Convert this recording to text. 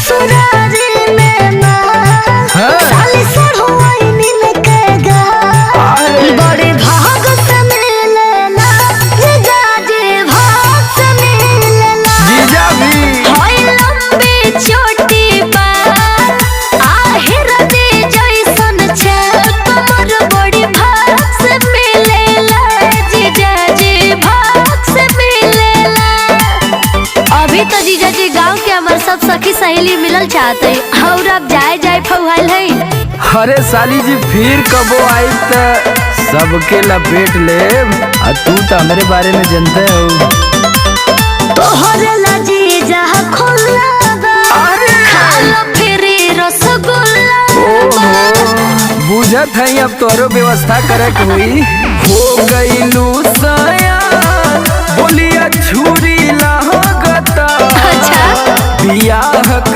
ससुरारी में हाँ। साली सड़ुआई मिलकेगा बड़े भाग से मिलेला जीजाजी भाग से मिलेला जीजा भी होई लंबी चोटी पर आहिर दे जैसन छल कमर बड़ी भाग से मिलेला जीजाजी भाग से मिलेला। अभी तो जीजाजी गांव के हमार सब सखी सहेली मिलल चाहते और अब जाए फौहाल है। अरे साली जी फिर कबो आई त सबके लपेट ले। तू तो हमारे बारे में जानते हो। तोहरे ला जीजा खुला बा खाला फिरी रसगुल्ला बुझत है अब तोरो व्यवस्था करे के हुई। हो गई लूसाया बोलिया छुरी लागता अच्छा बियाह